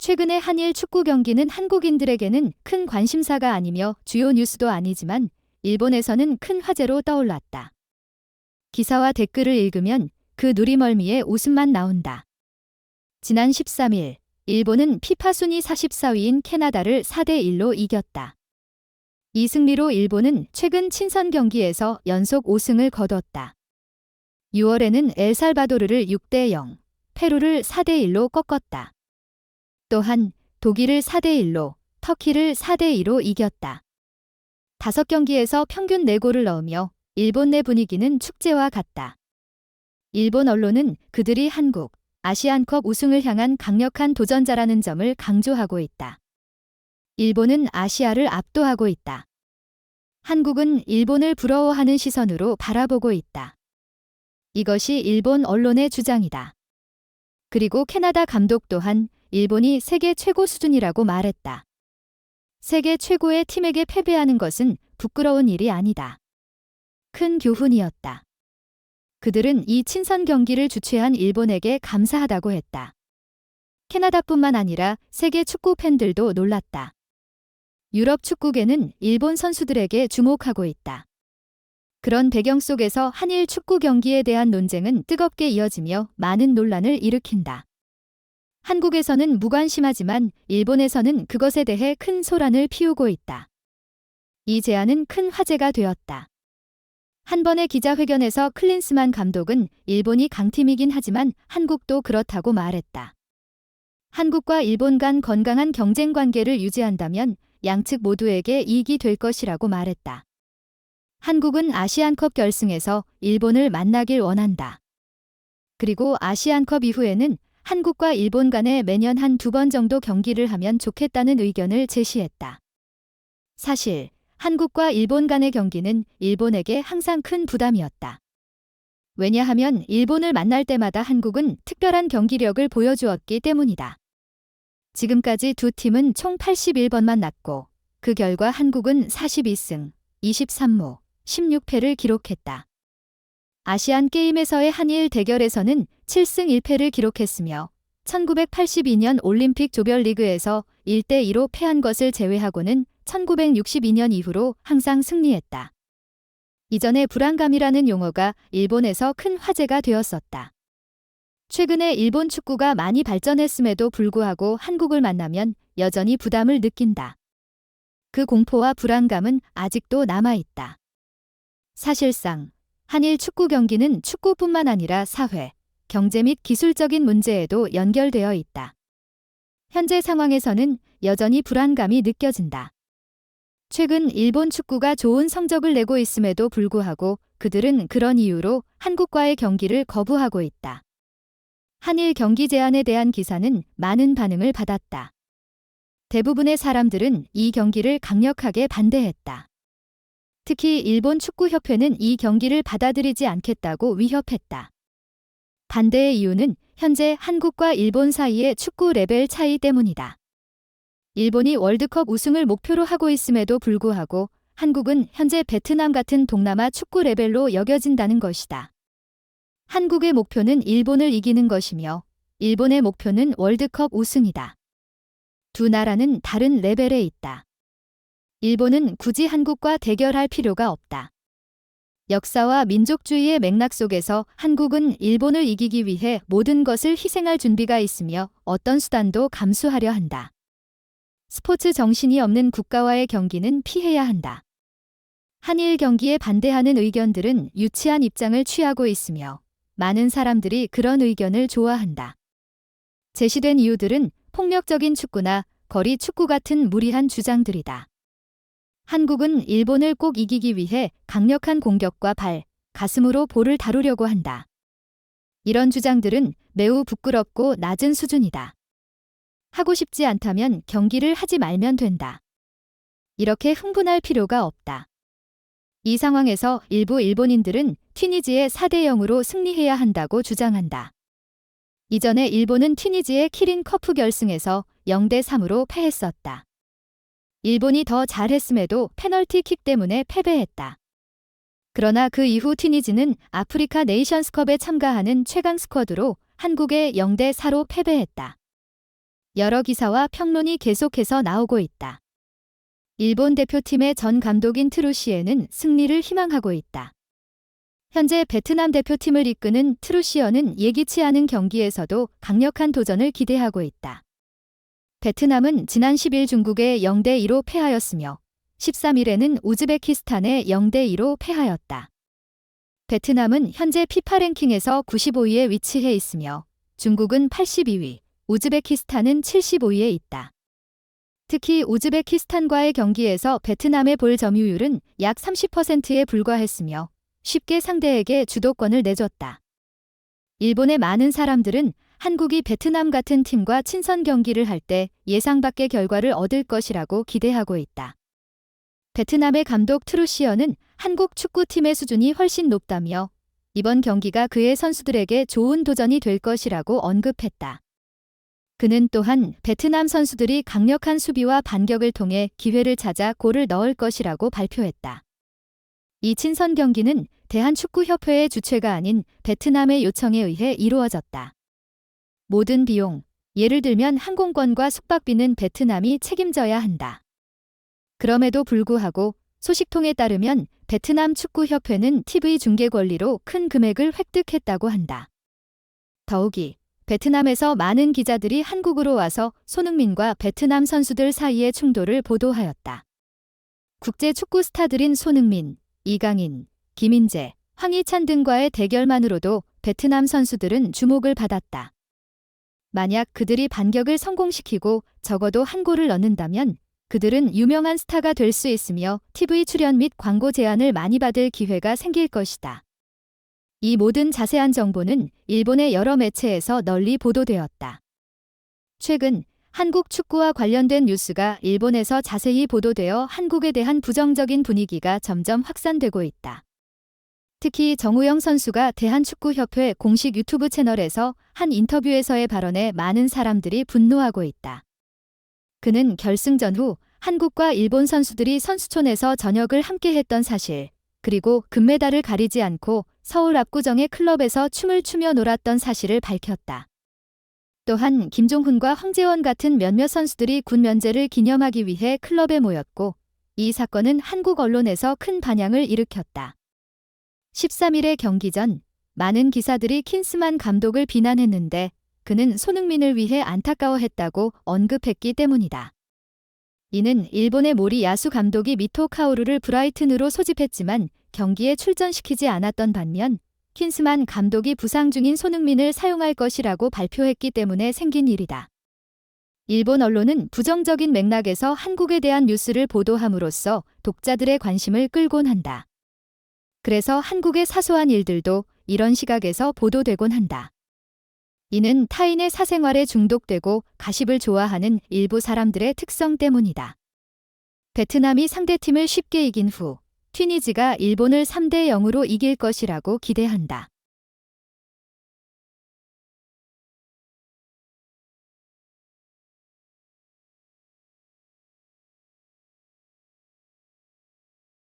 최근의 한일 축구 경기는 한국인들에게는 큰 관심사가 아니며 주요 뉴스도 아니지만 일본에서는 큰 화제로 떠올랐다. 기사와 댓글을 읽으면 그 누리멀미에 웃음만 나온다. 지난 13일, 일본은 피파 순위 44위인 캐나다를 4대1로 이겼다. 이 승리로 일본은 최근 친선 경기에서 연속 5승을 거뒀다. 6월에는 엘살바도르를 6대0, 페루를 4대1로 꺾었다. 또한 독일을 4대1로, 터키를 4대2로 이겼다. 5경기에서 평균 4골을 넣으며 일본 내 분위기는 축제와 같다. 일본 언론은 그들이 한국, 아시안컵 우승을 향한 강력한 도전자라는 점을 강조하고 있다. 일본은 아시아를 압도하고 있다. 한국은 일본을 부러워하는 시선으로 바라보고 있다. 이것이 일본 언론의 주장이다. 그리고 캐나다 감독 또한 일본이 세계 최고 수준이라고 말했다. 세계 최고의 팀에게 패배하는 것은 부끄러운 일이 아니다. 큰 교훈이었다. 그들은 이 친선 경기를 주최한 일본에게 감사하다고 했다. 캐나다뿐만 아니라 세계 축구 팬들도 놀랐다. 유럽 축구계는 일본 선수들에게 주목하고 있다. 그런 배경 속에서 한일 축구 경기에 대한 논쟁은 뜨겁게 이어지며 많은 논란을 일으킨다. 한국에서는 무관심하지만 일본에서는 그것에 대해 큰 소란을 피우고 있다. 이 제안은 큰 화제가 되었다. 한 번의 기자회견에서 클린스만 감독은 일본이 강팀이긴 하지만 한국도 그렇다고 말했다. 한국과 일본 간 건강한 경쟁 관계를 유지한다면 양측 모두에게 이익이 될 것이라고 말했다. 한국은 아시안컵 결승에서 일본을 만나길 원한다. 그리고 아시안컵 이후에는 한국과 일본 간에 매년 한 2번 정도 경기를 하면 좋겠다는 의견을 제시했다. 사실 한국과 일본 간의 경기는 일본에게 항상 큰 부담이었다. 왜냐하면 일본을 만날 때마다 한국은 특별한 경기력을 보여주었기 때문이다. 지금까지 두 팀은 총 81번만 났고 그 결과 한국은 42승, 23무, 16패를 기록했다. 아시안 게임에서의 한일 대결에서는 7승 1패를 기록했으며 1982년 올림픽 조별리그에서 1대2로 패한 것을 제외하고는 1962년 이후로 항상 승리했다. 이전에 불안감이라는 용어가 일본에서 큰 화제가 되었었다. 최근에 일본 축구가 많이 발전했음에도 불구하고 한국을 만나면 여전히 부담을 느낀다. 그 공포와 불안감은 아직도 남아있다. 사실상 한일 축구 경기는 축구뿐만 아니라 사회, 경제 및 기술적인 문제에도 연결되어 있다. 현재 상황에서는 여전히 불안감이 느껴진다. 최근 일본 축구가 좋은 성적을 내고 있음에도 불구하고 그들은 그런 이유로 한국과의 경기를 거부하고 있다. 한일 경기 제안에 대한 기사는 많은 반응을 받았다. 대부분의 사람들은 이 경기를 강력하게 반대했다. 특히 일본 축구협회는 이 경기를 받아들이지 않겠다고 위협했다. 반대의 이유는 현재 한국과 일본 사이의 축구 레벨 차이 때문이다. 일본이 월드컵 우승을 목표로 하고 있음에도 불구하고 한국은 현재 베트남 같은 동남아 축구 레벨로 여겨진다는 것이다. 한국의 목표는 일본을 이기는 것이며 일본의 목표는 월드컵 우승이다. 두 나라는 다른 레벨에 있다. 일본은 굳이 한국과 대결할 필요가 없다. 역사와 민족주의의 맥락 속에서 한국은 일본을 이기기 위해 모든 것을 희생할 준비가 있으며 어떤 수단도 감수하려 한다. 스포츠 정신이 없는 국가와의 경기는 피해야 한다. 한일 경기에 반대하는 의견들은 유치한 입장을 취하고 있으며 많은 사람들이 그런 의견을 좋아한다. 제시된 이유들은 폭력적인 축구나 거리 축구 같은 무리한 주장들이다. 한국은 일본을 꼭 이기기 위해 강력한 공격과 발, 가슴으로 볼을 다루려고 한다. 이런 주장들은 매우 부끄럽고 낮은 수준이다. 하고 싶지 않다면 경기를 하지 말면 된다. 이렇게 흥분할 필요가 없다. 이 상황에서 일부 일본인들은 튀니지에 4대0으로 승리해야 한다고 주장한다. 이전에 일본은 튀니지의 키린 커프 결승에서 0대3으로 패했었다. 일본이 더 잘했음에도 페널티킥 때문에 패배했다. 그러나 그 이후 튀니지는 아프리카 네이션스컵에 참가하는 최강 스쿼드로 한국에 0대4로 패배했다. 여러 기사와 평론이 계속해서 나오고 있다. 일본 대표팀의 전 감독인 트루시에는 승리를 희망하고 있다. 현재 베트남 대표팀을 이끄는 트루시어는 예기치 않은 경기에서도 강력한 도전을 기대하고 있다. 베트남은 지난 10일 중국에 0대2로 패하였으며 13일에는 우즈베키스탄에 0대2로 패하였다. 베트남은 현재 피파 랭킹에서 95위에 위치해 있으며 중국은 82위, 우즈베키스탄은 75위에 있다. 특히 우즈베키스탄과의 경기에서 베트남의 볼 점유율은 약 30%에 불과했으며 쉽게 상대에게 주도권을 내줬다. 일본의 많은 사람들은 한국이 베트남 같은 팀과 친선 경기를 할 때 예상 밖의 결과를 얻을 것이라고 기대하고 있다. 베트남의 감독 트루시어는 한국 축구팀의 수준이 훨씬 높다며 이번 경기가 그의 선수들에게 좋은 도전이 될 것이라고 언급했다. 그는 또한 베트남 선수들이 강력한 수비와 반격을 통해 기회를 찾아 골을 넣을 것이라고 발표했다. 이 친선 경기는 대한축구협회의 주최가 아닌 베트남의 요청에 의해 이루어졌다. 모든 비용, 예를 들면 항공권과 숙박비는 베트남이 책임져야 한다. 그럼에도 불구하고 소식통에 따르면 베트남 축구협회는 TV 중계 권리로 큰 금액을 획득했다고 한다. 더욱이 베트남에서 많은 기자들이 한국으로 와서 손흥민과 베트남 선수들 사이의 충돌을 보도하였다. 국제 축구 스타들인 손흥민, 이강인, 김인재, 황희찬 등과의 대결만으로도 베트남 선수들은 주목을 받았다. 만약 그들이 반격을 성공시키고 적어도 한 골을 넣는다면 그들은 유명한 스타가 될 수 있으며 TV 출연 및 광고 제안을 많이 받을 기회가 생길 것이다. 이 모든 자세한 정보는 일본의 여러 매체에서 널리 보도되었다. 최근 한국 축구와 관련된 뉴스가 일본에서 자세히 보도되어 한국에 대한 부정적인 분위기가 점점 확산되고 있다. 특히 정우영 선수가 대한축구협회 공식 유튜브 채널에서 한 인터뷰에서의 발언에 많은 사람들이 분노하고 있다. 그는 결승전 후 한국과 일본 선수들이 선수촌에서 저녁을 함께 했던 사실, 그리고 금메달을 가리지 않고 서울 압구정의 클럽에서 춤을 추며 놀았던 사실을 밝혔다. 또한 김종훈과 황재원 같은 몇몇 선수들이 군 면제를 기념하기 위해 클럽에 모였고, 이 사건은 한국 언론에서 큰 반향을 일으켰다. 13일의 경기 전 많은 기사들이 킨스만 감독을 비난했는데 그는 손흥민을 위해 안타까워했다고 언급했기 때문이다. 이는 일본의 모리 야수 감독이 미토 카오루를 브라이튼으로 소집했지만 경기에 출전시키지 않았던 반면 킨스만 감독이 부상 중인 손흥민을 사용할 것이라고 발표했기 때문에 생긴 일이다. 일본 언론은 부정적인 맥락에서 한국에 대한 뉴스를 보도함으로써 독자들의 관심을 끌곤 한다. 그래서 한국의 사소한 일들도 이런 시각에서 보도되곤 한다. 이는 타인의 사생활에 중독되고 가십을 좋아하는 일부 사람들의 특성 때문이다. 베트남이 상대팀을 쉽게 이긴 후 튀니지가 일본을 3대 0으로 이길 것이라고 기대한다.